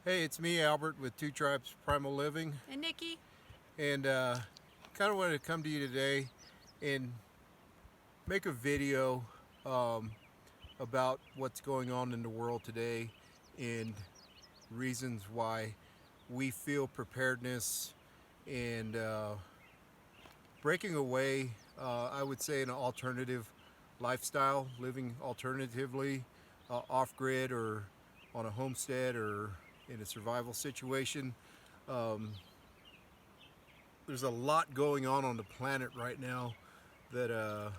Hey, it's me, Albert, with Two Tribes Primal Living, And Nikki. and kind of wanted to come to you today and make a video um, about what's going on in the world today and reasons why we feel preparedness and breaking away, I would say, an alternative lifestyle, living alternatively, off-grid or on a homestead or in a survival situation. Um, there's a lot going on the planet right now that It's kind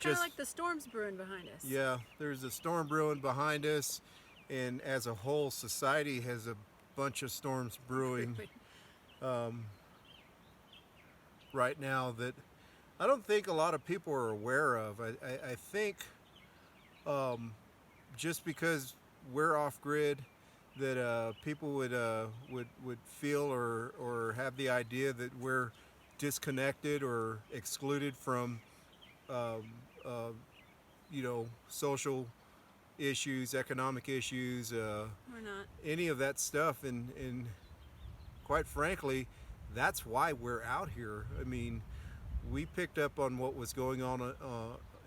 of just, like the storms brewing behind us. yeah, there's a storm brewing behind us, and as a whole, society has a bunch of storms brewing um, right now that I don't think a lot of people are aware of. I think just because we're off grid, that people would feel or have the idea that we're disconnected or excluded from um, uh, social issues, economic issues, We're not. any of that stuff, and quite frankly, that's why we're out here. I mean, we picked up on what was going on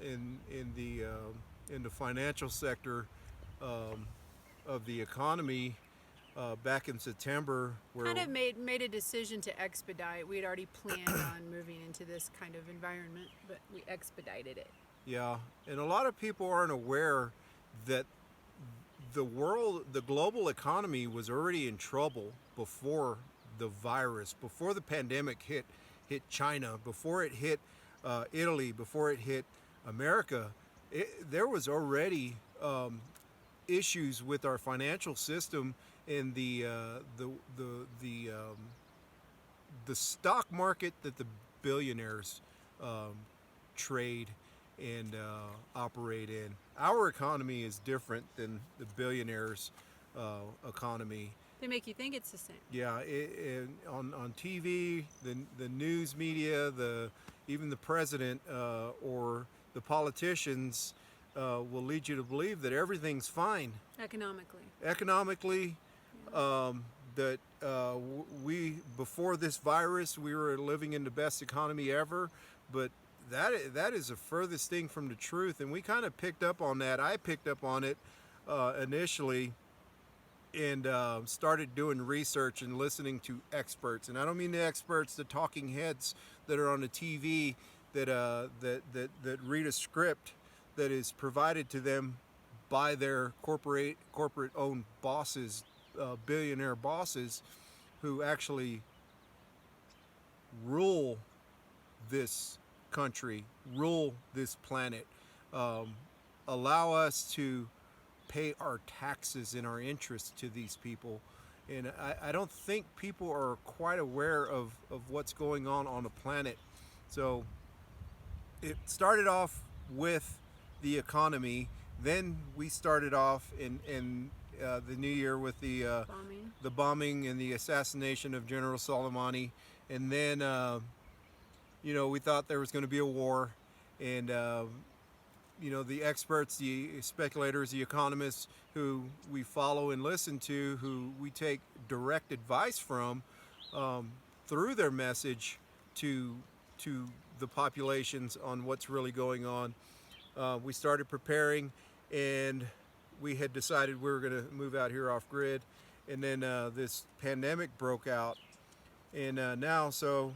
in the financial sector um, of the economy back in September. Where Kind of made a decision to expedite. We had already planned on moving into this kind of environment, but we expedited it. yeah, and a lot of people aren't aware that the global economy was already in trouble before the virus, before the pandemic hit China, before it hit Italy, before it hit America. There was already issues with our financial system and the stock market that the billionaires um, trade and operate in. Our economy is different than the billionaires' economy. They make you think it's the same. Yeah, on TV, the news media, even the president or the politicians will lead you to believe that everything's fine Economically. economically. That we before this virus we were living in the best economy ever, but that is the furthest thing from the truth, and we kind of picked up on that. I picked up on it initially and started doing research and listening to experts. And I don't mean the experts, the talking heads that are on the TV that read a script that is provided to them by their corporate owned bosses, billionaire bosses, who actually rule this country, rule this planet, allow us to pay our taxes and our interest to these people. And I don't think people are quite aware of what's going on the planet. So it started off with the economy. Then we started off in the new year with the bombing and the assassination of General Soleimani. And then, we thought there was going to be a war. And the experts, the speculators, the economists who we follow and listen to, who we take direct advice from through their message to the populations on what's really going on. We started preparing, and we had decided we were going to move out here off grid, and then this pandemic broke out, and now, so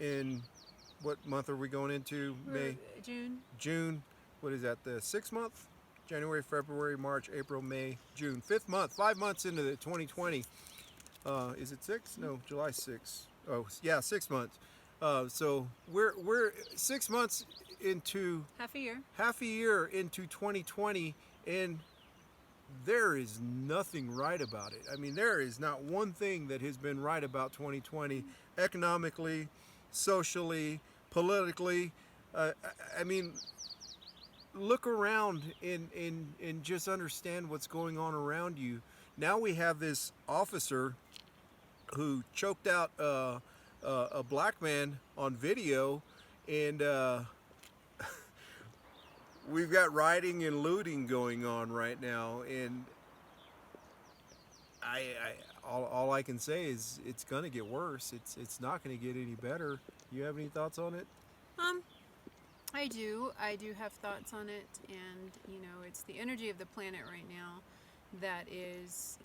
in what month are we going into? May? June. What is that, the 6th month? January, February, March, April, May, June. 5th month, 5 months into the 2020. Is it 6? No, July 6. Oh, yeah, 6 months. So we're 6 months into half a year into 2020, and there is nothing right about it. I mean, there is not one thing that has been right about 2020, economically, socially, politically. I mean, look around and just understand what's going on around you. Now we have this officer who choked out a black man on video, and we've got rioting and looting going on right now, and all I can say is it's going to get worse. It's not going to get any better. You have any thoughts on it? Um, I do. I do have thoughts on it, and it's the energy of the planet right now that is.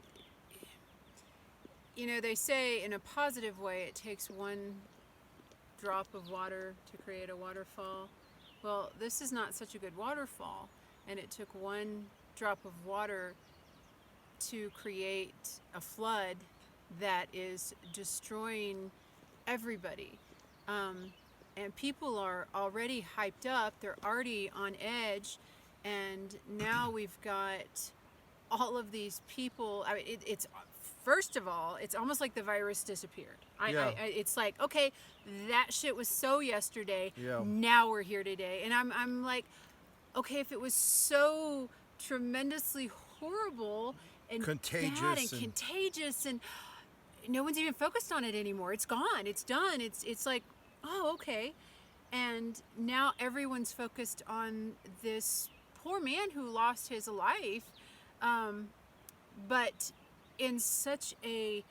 They say in a positive way, it takes one drop of water to create a waterfall. Well, this is not such a good waterfall, and it took one drop of water to create a flood that is destroying everybody. And people are already hyped up, they're already on edge, and now we've got all of these people. I mean, it's first of all, it's almost like the virus disappeared. It's like, okay, that shit was so yesterday. Yeah. Now we're here today, and I'm like, okay, if it was so tremendously horrible and Contagious bad and and- contagious, and no one's even focused on it anymore. It's gone. It's done. It's like, oh, okay. And now everyone's focused on this poor man who lost his life, but in such a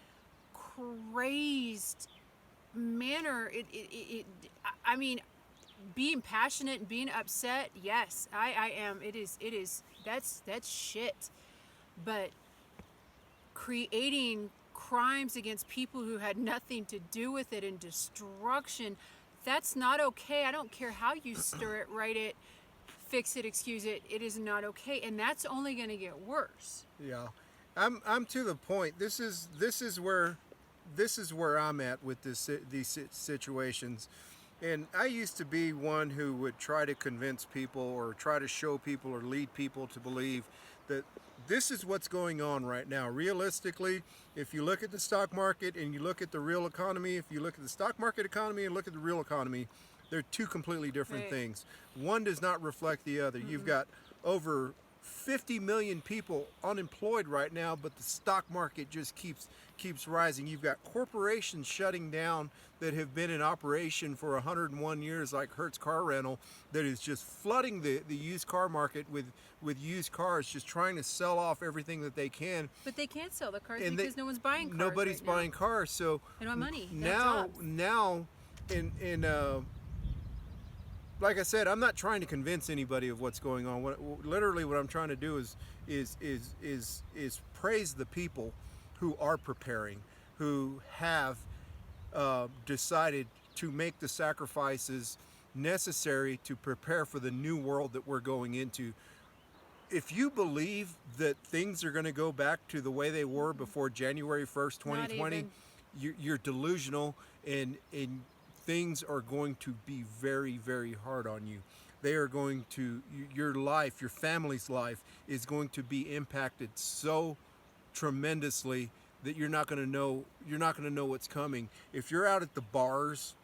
crazed manner. I mean, being passionate and being upset, yes, I am. It is. That's shit. But creating crimes against people who had nothing to do with it and destruction, that's not okay. I don't care how you stir it, write it, fix it, excuse it. It is not okay, and that's only going to get worse. Yeah, I'm to the point. This is where I'm at with these situations. And I used to be one who would try to convince people or try to show people or lead people to believe that this is what's going on right now. Realistically, if you look at the stock market and you look at the real economy, if you look at the stock market economy and look at the real economy, they're two completely different things. One does not reflect the other. You've got over 50 million people unemployed right now, but the stock market just keeps rising. You've got corporations shutting down that have been in operation for 101 years, like Hertz Car Rental, that is just flooding the used car market with used cars, just trying to sell off everything that they can. But they can't sell the cars And because no one's buying cars. Nobody's right now. buying cars, so They don't have money. They now have jobs. now in like I said, I'm not trying to convince anybody of what's going on. Literally what I'm trying to do is praise the people who are preparing, who have decided to make the sacrifices necessary to prepare for the new world that we're going into. If you believe that things are going to go back to the way they were before January 1st, 2020, you're delusional, and things are going to be very, very hard on you. They are going to, your life, your family's life is going to be impacted so tremendously that you're not going to know what's coming. If you're out at the bars,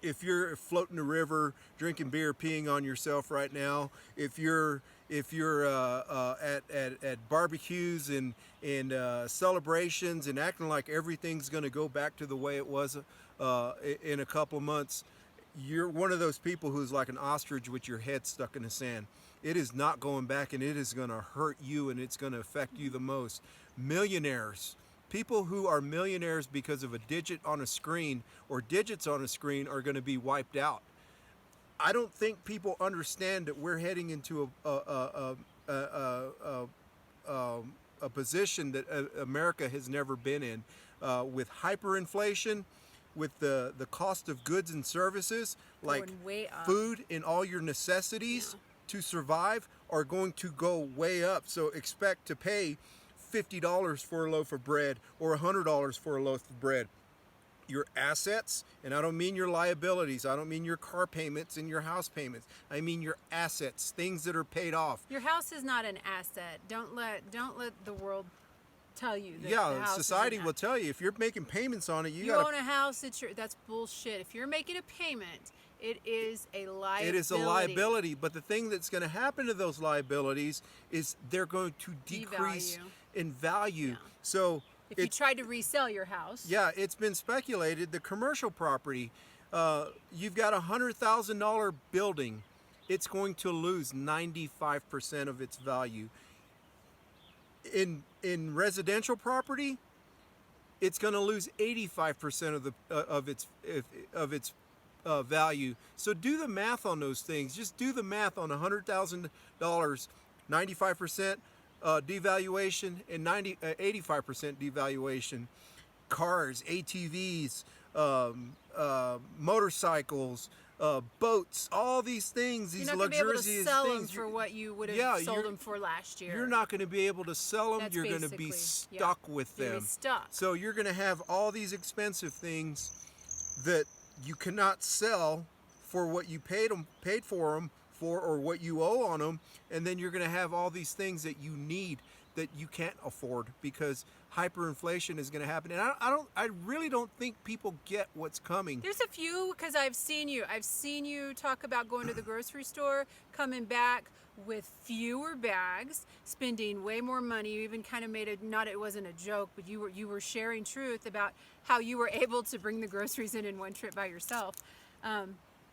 if you're floating the river, drinking beer, peeing on yourself right now, if you're at barbecues and celebrations and acting like everything's going to go back to the way it was in a couple of months, you're one of those people who's like an ostrich with your head stuck in the sand. It is not going back, and it is going to hurt you, and it's going to affect you the most. Millionaires, people who are millionaires because of a digit on a screen or digits on a screen, are going to be wiped out. I don't think people understand that we're heading into a position that America has never been in, with hyperinflation, with the cost of goods and services, like Going way up. food and all your necessities to survive are going to go way up. So expect to pay $50 for a loaf of bread or $100 for a loaf of bread. Your assets, and I don't mean your liabilities, I don't mean your car payments and your house payments, I mean your assets, things that are paid off. Your house is not an asset. Don't let the world tell you that. Yeah, the house society is an will tell you if you're making payments on it, you You gotta. own a house. That's bullshit. If you're making a payment, it is a liability. It is a liability, but the thing that's going to happen to those liabilities is they're going to decrease Devalue. in value. Yeah. So If you tried to resell your house. yeah, it's been speculated the commercial property, you've got $100,000 building, it's going to lose 95% of its value. in residential property, it's going to lose 85% of its value. So do the math on those things. Just do the math on $100,000, 95% devaluation and 85% devaluation. Cars, ATVs, motorcycles, boats, all these things, these You're not going to be able to luxurious sell them things. for what you would have sold them for last year. You're not going to be able to sell them. That's You're going to be basically- stuck with You're them. gonna be stuck. So you're going to have all these expensive things that you cannot sell for what you paid for them for, or what you owe on them, and then you're going to have all these things that you need that you can't afford because hyperinflation is going to happen. And I really don't think people get what's coming. There's a few, because I've seen you talk about going to the grocery store, coming back with fewer bags, spending way more money. You even kind of made it, not, it wasn't a joke, but you were sharing truth about how you were able to bring the groceries in one trip by yourself,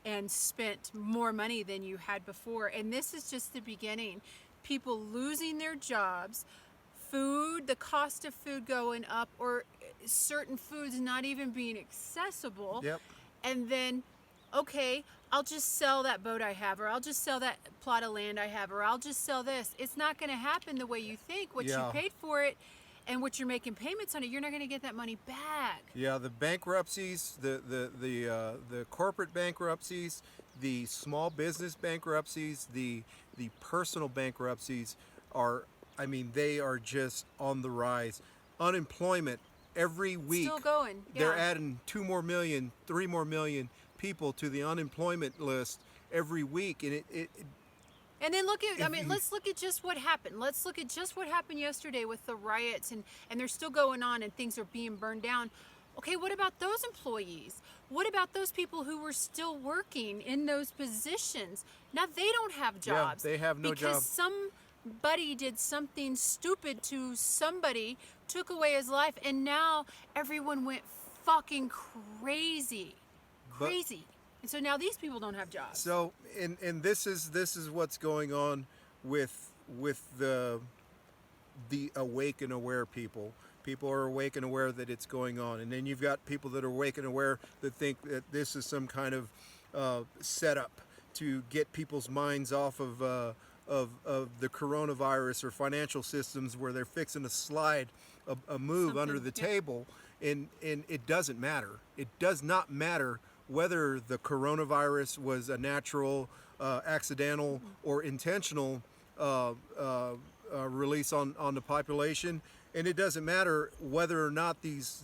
and spent more money than you had before. And this is just the beginning. People losing their jobs, food, the cost of food going up, or certain foods not even being accessible. Yep. And then, okay, I'll just sell that boat I have, or I'll just sell that plot of land I have, or I'll just sell this. It's not going to happen the way you think. What you paid for it and what you're making payments on it, you're not going to get that money back. Yeah, the bankruptcies, the corporate bankruptcies, the small business bankruptcies, the personal bankruptcies are, I mean, they are just on the rise. Unemployment every week. Still going. Yeah. They're adding 2 more million, 3 more million people to the unemployment list every week, and it and then look at, I mean, let's look at just what happened. Let's look at just what happened yesterday with the riots, and they're still going on and things are being burned down. Okay, what about those employees? What about those people who were still working in those positions? Now they don't have jobs. Yeah, they have no because job. somebody did something stupid to somebody, took away his life, and now everyone went fucking crazy. Crazy. And so now these people don't have jobs. So, and this is what's going on with the awake and aware people. People are awake and aware that it's going on, and then you've got people that are awake and aware that think that this is some kind of setup to get people's minds off of the coronavirus or financial systems where they're fixing to slide a move under the table, and it doesn't matter. It does not matter whether the coronavirus was a natural, accidental, or intentional release on the population, and it doesn't matter whether or not these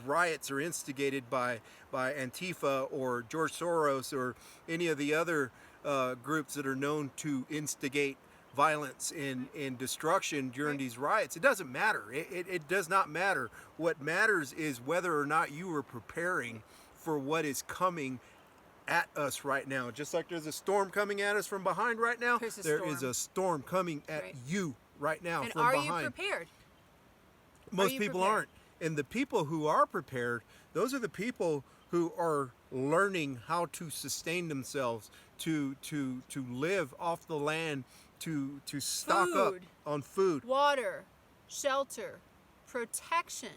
riots are instigated by Antifa or George Soros or any of the other groups that are known to instigate violence and destruction during these riots. It doesn't matter. It does not matter. What matters is whether or not you are preparing for what is coming at us right now. Just like there's a storm coming at us from behind right now, there is a storm coming at you right now and from are behind. you prepared? Most people aren't. And the people who are prepared, those are the people who are learning how to sustain themselves, to live off the land, to stock up on food, water, shelter, protection,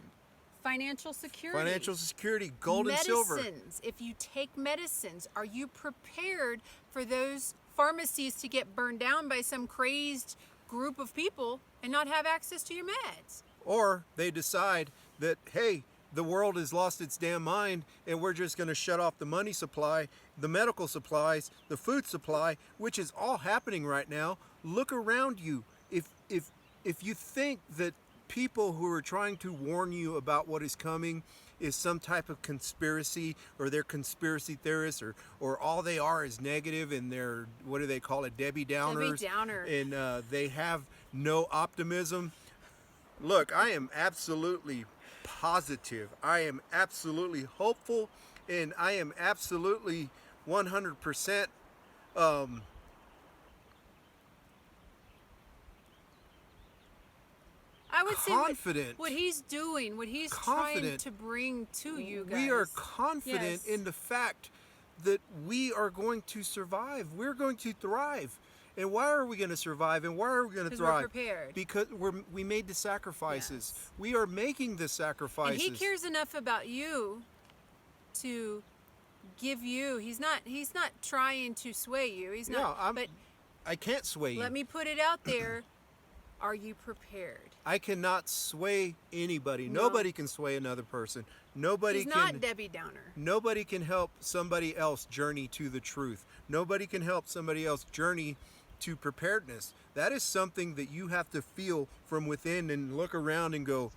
financial security, gold and silver. Medicines. If you take medicines, are you prepared for those pharmacies to get burned down by some crazed group of people and not have access to your meds? Or they decide that, hey, the world has lost its damn mind and we're just going to shut off the money supply, the medical supplies, the food supply, which is all happening right now. Look around you. If you think that people who are trying to warn you about what is coming is some type of conspiracy, or they're conspiracy theorists, or all they are is negative, and they're, what do they call it, Debbie Downers, and they have no optimism. Look, I am absolutely positive. I am absolutely hopeful, and I am absolutely 100% I would confident. Say what he's doing, what he's trying to bring to you guys. We are confident in the fact that we are going to survive. We're going to thrive. And why are we going to survive? And why are we going to Because we're thrive? prepared. Because we made the sacrifices. Yes. We are making the sacrifices. And he cares enough about you to give you. He's not trying to sway you. He's not. But I can't sway you. let me put it out there. Are you prepared? I cannot sway anybody. No. Nobody can sway another person. Nobody He's can. not Debbie Downer. Nobody can help somebody else journey to the truth. Nobody can help somebody else journey to preparedness. That is something that you have to feel from within and look around and go,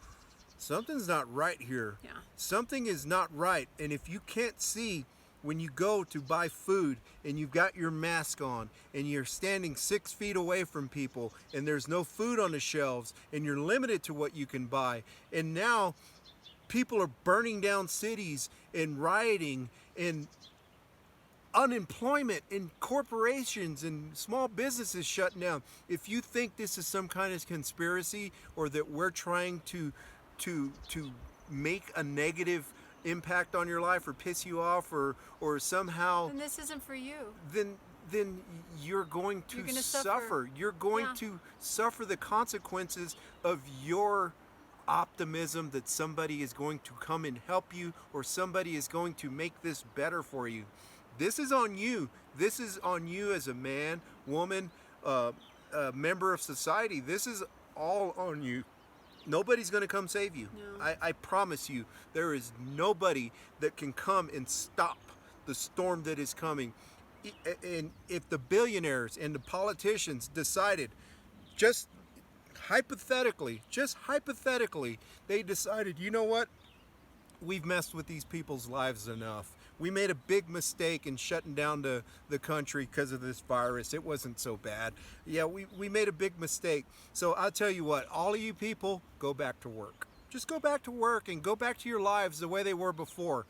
something's not right here. Yeah. Something is not right. And if you can't see when you go to buy food and you've got your mask on and you're standing 6 feet away from people and there's no food on the shelves and you're limited to what you can buy, and now people are burning down cities and rioting and unemployment and corporations and small businesses shutting down. If you think this is some kind of conspiracy or that we're trying to make a negative impact on your life or piss you off or somehow, And this isn't for you. then you're going to gonna suffer. You're going to suffer the consequences of your optimism that somebody is going to come and help you or somebody is going to make this better for you. This is on you. This is on you as a man, woman, a member of society. This is all on you. Nobody's going to come save you. No. I promise you, there is nobody that can come and stop the storm that is coming. And if the billionaires and the politicians decided, just hypothetically, they decided, you know what? We've messed with these people's lives enough. We made a big mistake in shutting down the country because of this virus. It wasn't so bad. Yeah, we made a big mistake. So I'll tell you what, all of you people, go back to work. Just go back to work and go back to your lives the way they were before.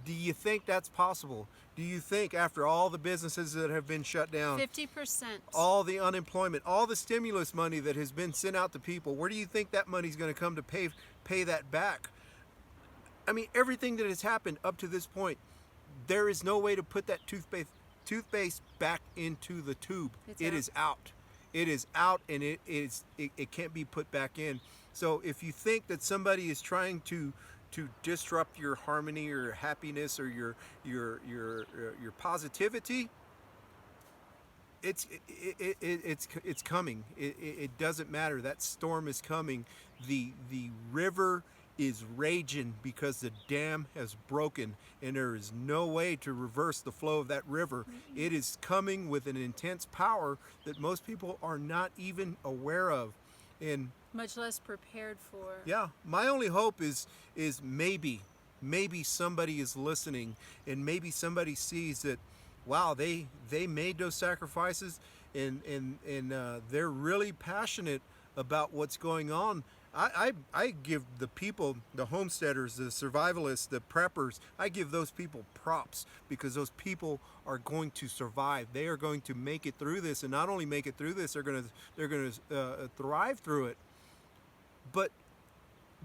Do you think that's possible? Do you think after all the businesses that have been shut down, 50%. all the unemployment, all the stimulus money that has been sent out to people, where do you think that money's going to come to pay that back? I mean, everything that has happened up to this point, there is no way to put that toothpaste back into the tube. It is out. It is out, and it can't be put back in. So if you think that somebody is trying to disrupt your harmony or your happiness or your positivity, it's coming. It doesn't matter. That storm is coming. The river is raging because the dam has broken and there is no way to reverse the flow of that river. Mm-hmm. It is coming with an intense power that most people are not even aware of, and much less prepared for. Yeah, my only hope is maybe somebody is listening and maybe somebody sees that, wow, they made those sacrifices and they're really passionate about what's going on. I give the people, the homesteaders, the survivalists, the preppers, I give those people props because those people are going to survive. They are going to make it through this, and not only make it through this, they're going to thrive through it. But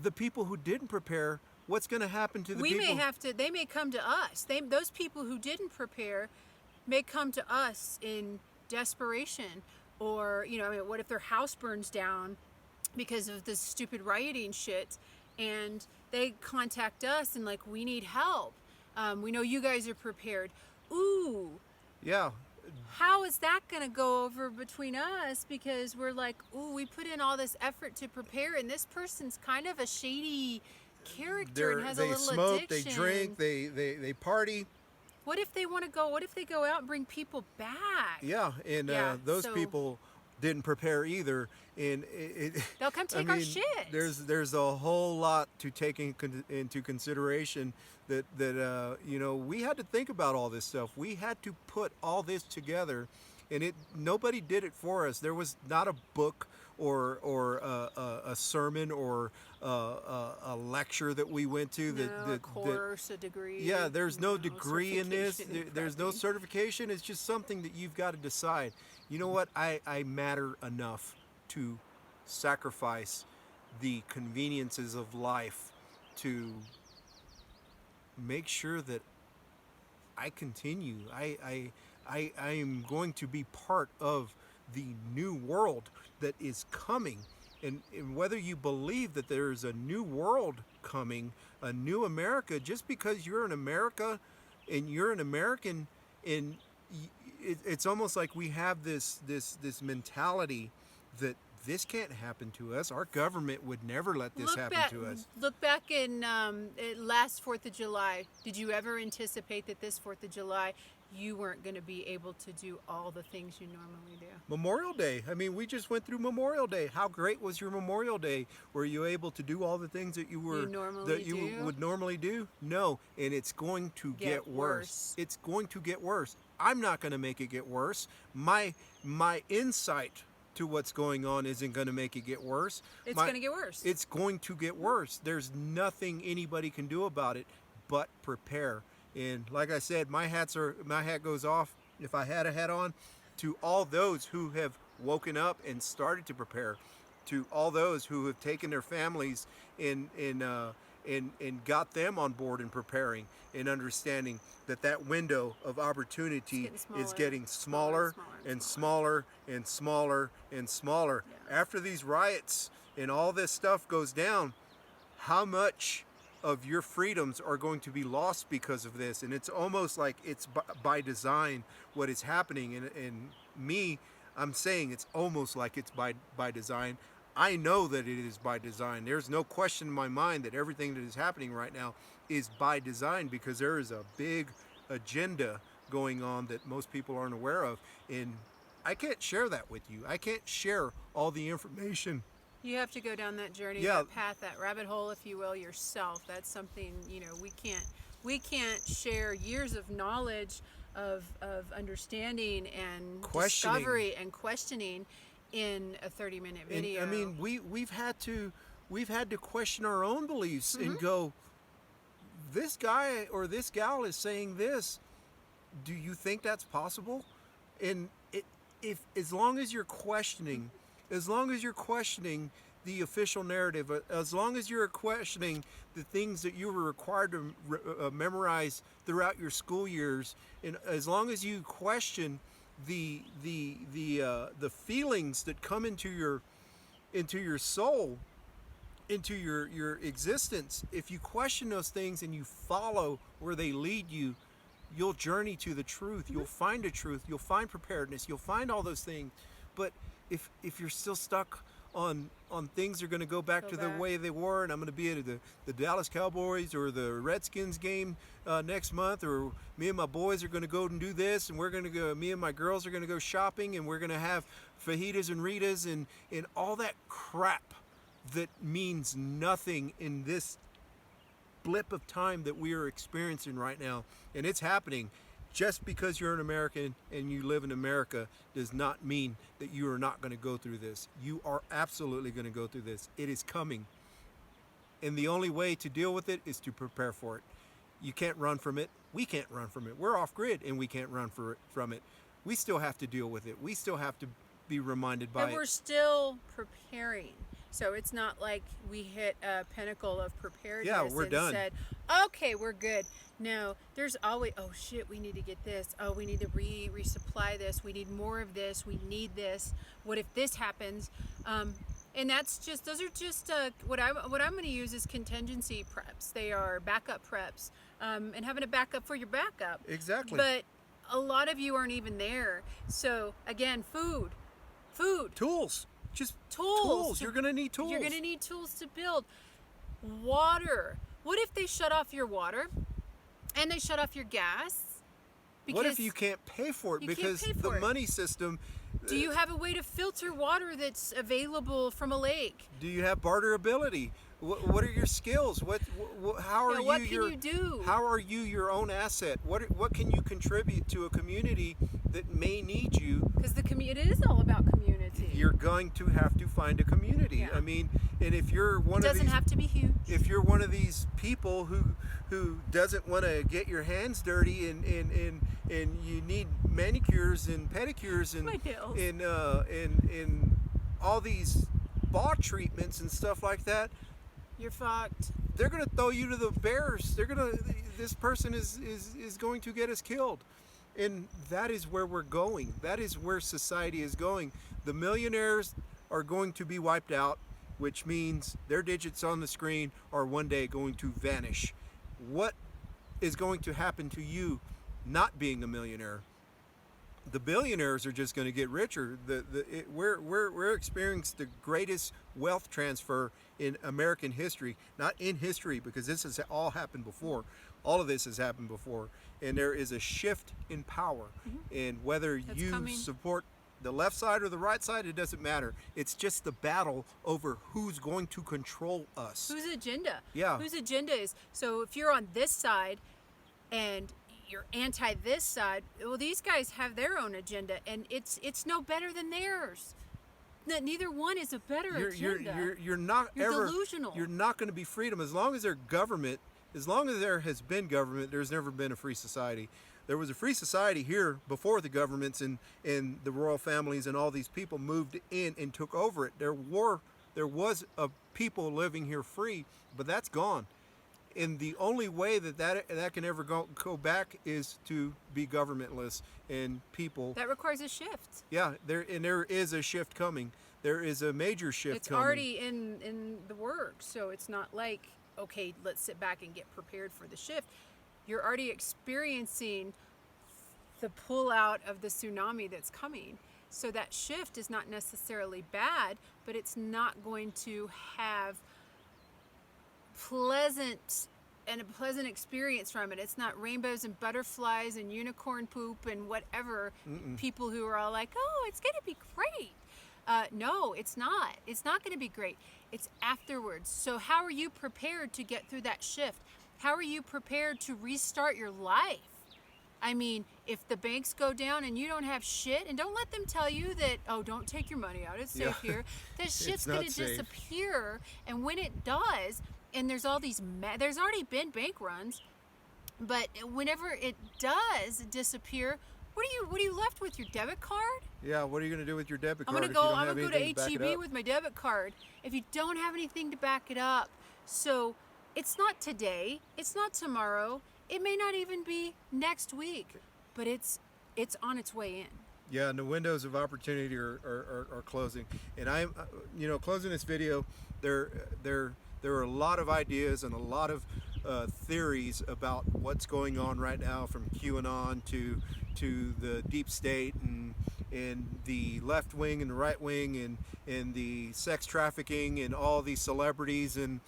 the people who didn't prepare, what's going to happen to the people? They may come to us. Those people who didn't prepare may come to us in desperation, or what if their house burns down because of this stupid rioting shit, and they contact us and like, we need help. We know you guys are prepared. Ooh. Yeah. How is that going to go over between us? Because we're like, ooh, we put in all this effort to prepare, and this person's kind of a shady character and has a little smoke, addiction. They drink, they party. What if they want to go? What if they go out and bring people back? Yeah, and those people didn't prepare either, and they'll come take our shit. There's a whole lot to take into consideration that we had to think about all this stuff. We had to put all this together, and nobody did it for us. There was not a book or a sermon or a lecture that we went to. A course, a degree. Yeah, there's no degree in this. There's no certification. It's just something that you've got to decide. You know what? I matter enough to sacrifice the conveniences of life to make sure that I continue. I am going to be part of the new world that is coming. And whether you believe that there is a new world coming, a new America, just because you're in America and you're an American, and it's almost like we have this mentality that this can't happen to us. Our government would never let this happen to us. Look back in last 4th of July. Did you ever anticipate that this 4th of July you weren't going to be able to do all the things you normally do? Memorial Day. I mean, we just went through Memorial Day. How great was your Memorial Day? Were you able to do all the things that you would normally do? No, and it's going to get worse. It's going to get worse. I'm not going to make it get worse. My insight to what's going on isn't going to make it get worse. It's going to get worse. It's going to get worse. There's nothing anybody can do about it but prepare. And like I said, my hat goes off, if I had a hat on, to all those who have woken up and started to prepare, to all those who have taken their families and got them on board and preparing and understanding that window of opportunity is getting smaller and smaller and smaller and smaller. Yeah. After these riots and all this stuff goes down, how much of your freedoms are going to be lost because of this? And it's almost like it's by design what is happening. And me, I'm saying it's almost like it's by design. I know that it is by design. There's no question in my mind that everything that is happening right now is by design, because there is a big agenda going on that most people aren't aware of. And I can't share that with you. I can't share all the information. You have to go down that journey, Yeah. that path, that rabbit hole, if you will, yourself. That's something, we can't share years of knowledge of understanding and discovery and questioning in a 30-minute video. And, I mean, we've had to question our own beliefs and go, this guy or this gal is saying this. Do you think that's possible? And if as long as you're questioning the official narrative, as long as you're questioning the things that you were required to memorize throughout your school years, and as long as you question the feelings that come into your soul, into your existence, if you question those things and you follow where they lead you, you'll journey to the truth. You'll find the truth. You'll find preparedness. You'll find all those things. But if you're still stuck on things are going to go back to the way they were, and I'm going to be at the Dallas Cowboys or the Redskins game next month, or me and my boys are going to go and do this, and me and my girls are going to go shopping, and we're going to have fajitas and Ritas and all that crap that means nothing in this blip of time that we are experiencing right now. And it's happening. Just because you're an American and you live in America does not mean that you are not going to go through this. You are absolutely going to go through this. It is coming. And the only way to deal with it is to prepare for it. You can't run from it. We can't run from it. We're off grid and we can't run from it. We still have to deal with it. We still have to be reminded by it. And we're still preparing. So it's not like we hit a pinnacle of preparedness done. Said, okay, we're good. No, there's always, oh shit, we need to get this. Oh, we need to resupply this. We need more of this. We need this. What if this happens? And those are just what I'm going to use is contingency preps. They are backup preps, and having a backup for your backup. Exactly. But a lot of you aren't even there. So again, food. Tools. Just tools. You're going to need tools. You're going to need tools to build. Water. What if they shut off your water and they shut off your gas? What if you can't pay for it because the money system... Do you have a way to filter water that's available from a lake? Do you have barterability? What are your skills? How are what can you do? How are you your own asset? What can you contribute to a community that may need you? Because it is all about community. You're going to have to find a community. Yeah. I mean, and if you're one of these, it doesn't have to be huge. If you're one of these people who doesn't want to get your hands dirty and you need manicures and pedicures and all these spa treatments and stuff like that, you're fucked. They're gonna throw you to the bears. This person is going to get us killed. And that is where we're going. That is where society is going. The millionaires are going to be wiped out, which means their digits on the screen are one day going to vanish. What is going to happen to you not being a millionaire? The billionaires are just going to get richer. We're experiencing the greatest wealth transfer in American history, not in history, because this has all happened before. All of this has happened before, and there is a shift in power. And whether That's you coming. support the left side or the right side, it doesn't matter. It's just the battle over who's going to control us. Whose agenda? Yeah. Whose agenda is, so if you're on this side and you're anti this side, well, these guys have their own agenda, and it's no better than theirs. Neither one is a better agenda. You're not You're ever delusional. You're not going to be freedom as long as there's government. As long as there has been government, there's never been a free society. There was a free society here before the governments and the royal families and all these people moved in and took over it. There was a people living here free, but that's gone. And the only way that can ever go back is to be governmentless and people. That requires a shift. Yeah, there is a shift coming. There is a major shift It's coming. already in the works, so it's not like, okay, let's sit back and get prepared for the shift. You're already experiencing the pull out of the tsunami that's coming. So that shift is not necessarily bad, but it's not going to have a pleasant experience from it. It's not rainbows and butterflies and unicorn poop and whatever. People who are all like, oh, it's going to be great. No, it's not. It's not going to be great. It's afterwards. So how are you prepared to get through that shift? How are you prepared to restart your life? I mean, if the banks go down and you don't have shit, and don't let them tell you that, oh, don't take your money out, it's safe here. That shit's going to disappear. And when it does, and there's all these, there's already been bank runs, but whenever it does disappear, what are you left with? Your debit card? Yeah, what are you going to do with your debit card? I'm gonna go to HEB with my debit card if you don't have anything to back it up. So it's not today, it's not tomorrow, it may not even be next week, but it's on its way in. Yeah, and the windows of opportunity are closing. And I'm, closing this video, there are a lot of ideas and a lot of theories about what's going on right now, from QAnon to the deep state and the left wing and the right wing and the sex trafficking and all these celebrities and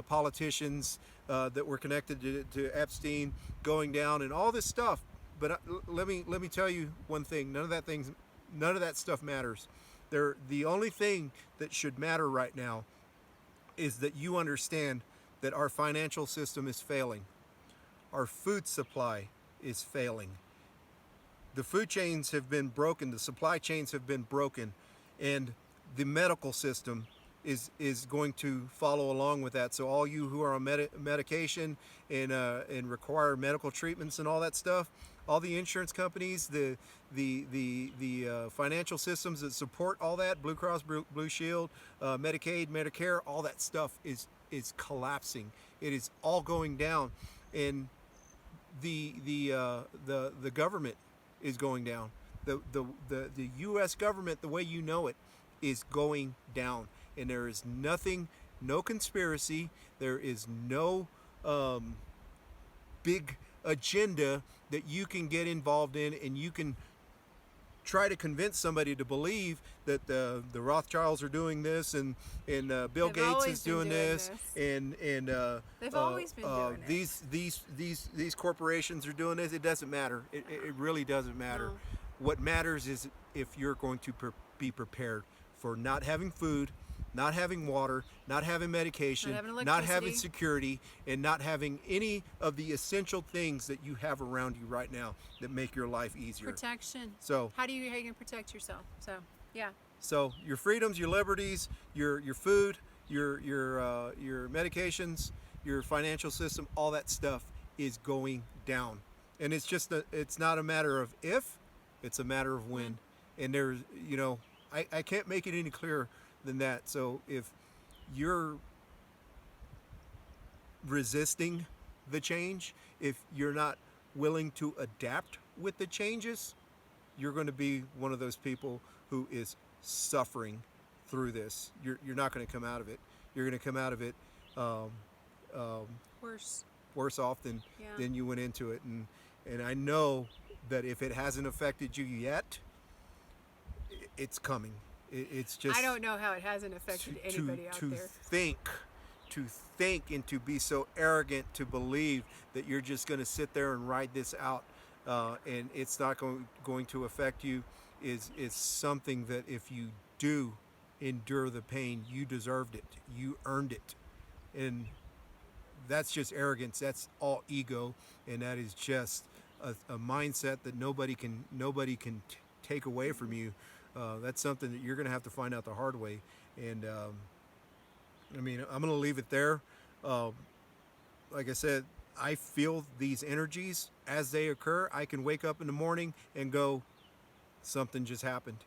politicians that were connected to Epstein going down and all this stuff. But let me tell you one thing: none of that stuff matters. The only thing that should matter right now is that you understand that our financial system is failing. Our food supply is failing. The food chains have been broken, the supply chains have been broken, and the medical system is going to follow along with that. So all you who are on medication and require medical treatments and all that stuff, all the insurance companies, the financial systems that support all that, Blue Cross, Blue Shield, Medicaid, Medicare, all that stuff is collapsing. It is all going down, and the government is going down. The U.S. government, the way you know it, is going down, and there is no conspiracy. There is no big agenda that you can get involved in, and you can try to convince somebody to believe that the Rothschilds are doing this and Bill Gates is doing this and they've always been doing it. These corporations are doing this. It doesn't matter. It really doesn't matter. No. What matters is if you're going to be prepared for not having food, not having water, not having medication, not having security, and not having any of the essential things that you have around you right now that make your life easier. Protection. So how are you going to protect yourself? So yeah. So your freedoms, your liberties, your food, your medications, your financial system, all that stuff is going down. And it's not a matter of if, it's a matter of when. And there's, I can't make it any clearer than that. So if you're resisting the change, if you're not willing to adapt with the changes, you're going to be one of those people who is suffering through this. You're not going to come out of it. You're going to come out of it um, um, Worse. worse off than Yeah. you went into it. And I know that if it hasn't affected you yet, it's coming. It's just I don't know how it hasn't affected anybody out to there. think and to be so arrogant to believe that you're just going to sit there and ride this out and it's not going to affect you is something that if you do endure the pain, you deserved it, you earned it. And that's just arrogance, that's all ego, and that is just a mindset that nobody can take away from you. That's something that you're going to have to find out the hard way. And I mean, I'm going to leave it there. Um, like I said, I feel these energies as they occur. I can wake up in the morning and go, something just happened.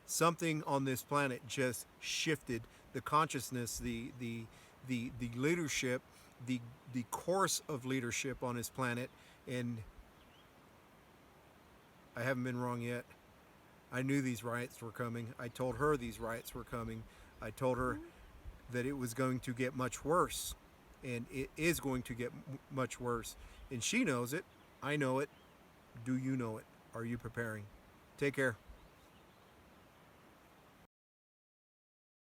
Something on this planet just shifted. The consciousness, the leadership, the course of leadership on this planet, and I haven't been wrong yet. I knew these riots were coming. I told her these riots were coming. I told her that it was going to get much worse, and it is going to get much worse. And she knows it. I know it. Do you know it? Are you preparing? Take care.